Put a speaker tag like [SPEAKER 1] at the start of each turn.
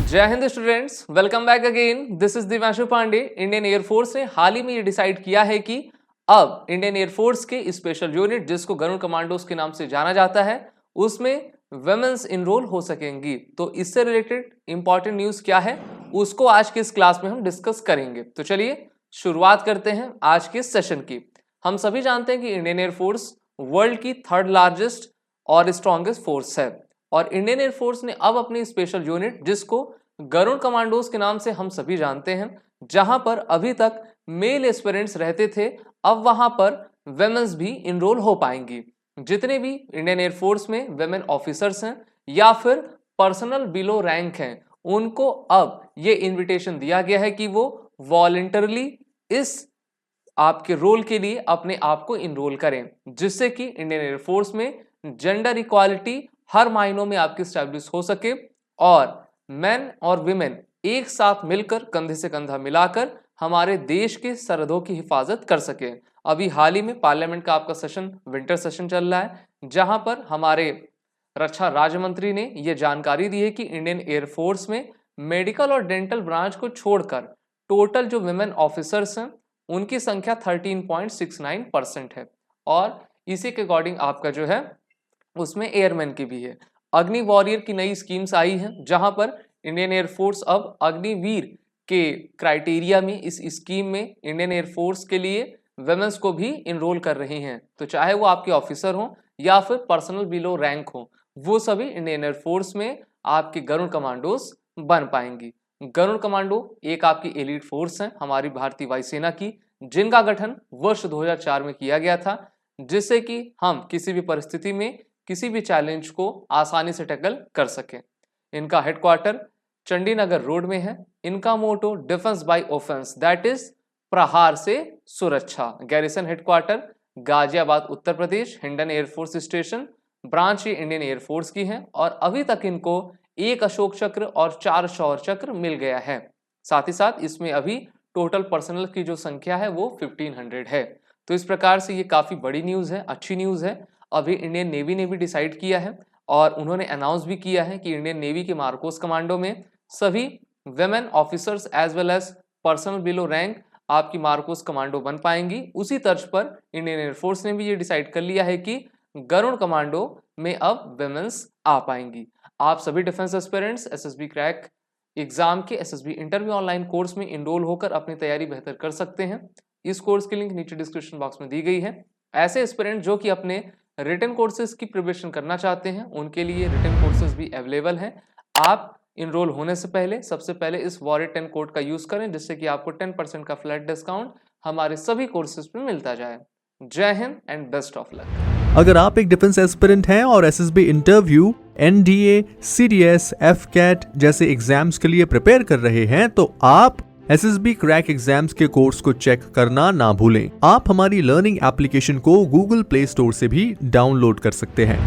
[SPEAKER 1] जय हिंद students, welcome back again. This is Divyanshu Pandey. Indian air force ने हाल ही में ये डिसाइड किया है कि अब इंडियन एयरफोर्स के स्पेशल यूनिट, जिसको गरुड़ कमांडोज के नाम से जाना जाता है, उसमें वुमेन्स इनरोल हो सकेंगी। तो इससे रिलेटेड इंपॉर्टेंट न्यूज क्या है, उसको आज की इस क्लास में हम डिस्कस करेंगे। तो चलिए शुरुआत करते हैं आज के सेशन की। हम सभी जानते हैं कि इंडियन एयरफोर्स वर्ल्ड की थर्ड लार्जेस्ट और स्ट्रॉन्गेस्ट फोर्स है, और इंडियन एयरफोर्स ने अब अपनी स्पेशल यूनिट, जिसको गरुड़ कमांडोज के नाम से हम सभी जानते हैं, जहां पर अभी तक मेल एस्पिरेंट्स रहते थे, अब वहां पर वेमेन्स भी इनरोल हो पाएंगी। जितने भी इंडियन एयरफोर्स में वेमेन ऑफिसर्स हैं या फिर पर्सनल बिलो रैंक हैं, उनको अब ये इनविटेशन दिया गया है कि वो वॉलंटरली इस आपके रोल के लिए अपने आप को इनरोल करें, जिससे कि इंडियन एयरफोर्स में जेंडर इक्वालिटी हर मायनों में आपकी स्टैब्लिश हो सके और मेन और विमेन एक साथ मिलकर कंधे से कंधा मिलाकर हमारे देश के सरहदों की हिफाजत कर सके। अभी हाल ही में पार्लियामेंट का आपका सेशन, विंटर सेशन चल रहा है, जहां पर हमारे रक्षा राज्य मंत्री ने यह जानकारी दी है कि इंडियन एयरफोर्स में मेडिकल और डेंटल ब्रांच को छोड़कर टोटल जो विमेन ऑफिसर्स हैं उनकी संख्या 13.69% है, और इसी के अकॉर्डिंग आपका जो है उसमें एयरमैन की भी है। अग्नि वॉरियर की नई स्कीम्स आई हैं, जहां पर इंडियन एयरफोर्स अब अग्निवीर के क्राइटेरिया में इस स्कीम में इंडियन एयरफोर्स के लिए वेमेन्स को भी इनरोल कर रही हैं। तो चाहे वो आपके ऑफिसर हो या फिर पर्सनल बिलो रैंक हो, वो सभी इंडियन एयरफोर्स में आपके गरुड़ कमांडोज बन पाएंगी। गरुड़ कमांडो एक आपकी एलीट फोर्स है हमारी भारतीय वायुसेना की, जिनका गठन वर्ष 2004 में किया गया था, जिससे कि हम किसी भी परिस्थिति में किसी भी चैलेंज को आसानी से टैकल कर सकें। इनका हेडक्वार्टर चंडीनगर रोड में है। इनका motto defence by offence, that is प्रहार से सुरक्षा। Garrison headquarter Ghaziabad Uttar Pradesh. Hindon air force station branch ये इंडियन एयरफोर्स की है, और अभी तक इनको 1 अशोक चक्र और 4 शौर्य चक्र मिल गया है। साथ ही साथ इसमें अभी टोटल पर्सनल की जो संख्या है वो 1500 है। तो इस प्रकार से ये काफी बड़ी न्यूज है, अच्छी न्यूज है। अभी इंडियन नेवी ने भी डिसाइड किया है और उन्होंने अनाउंस भी किया है कि इंडियन नेवी के मार्कोस कमांडो में सभी women officers as well as personnel below rank आपकी मार्कोस कमांडो बन पाएंगी। उसी तर्ज पर इंडियन एयरफोर्स ने भी ये डिसाइड कर लिया है कि गरुड़ कमांडो में अब वेमेन्स आ पाएंगी। आप सभी defence aspirants SSB crack exam के एसएसबी इंटरव्यू ऑनलाइन कोर्स में इनरोल होकर अपनी तैयारी बेहतर कर सकते हैं। इस कोर्स की लिंक नीचे डिस्क्रिप्शन बॉक्स में दी गई है। ऐसे एस्पिरेंट जो कि अपने रिटन कोर्सेज की प्रिपरेशन करना चाहते हैं, उनके लिए रिटन कोर्सेज भी अवेलेबल हैं। आप इनरोल होने से पहले सबसे पहले इस वॉरियर 10 कोड का यूज करें, जिससे कि आपको 10% का फ्लैट डिस्काउंट हमारे सभी कोर्सेज पे मिलता जाए। जय Hind and best of luck.
[SPEAKER 2] अगर आप एक डिफेंस एस्पिरेंट हैं और SSB interview, NDA, CDS, AFCAT जैसे एग्जाम्स के लिए प्रिपेयर कर रहे हैं, तो आप एसएसबी क्रैक एग्जाम्स के कोर्स को चेक करना ना भूलें। आप हमारी लर्निंग एप्लीकेशन को गूगल प्ले स्टोर से भी डाउनलोड कर सकते हैं।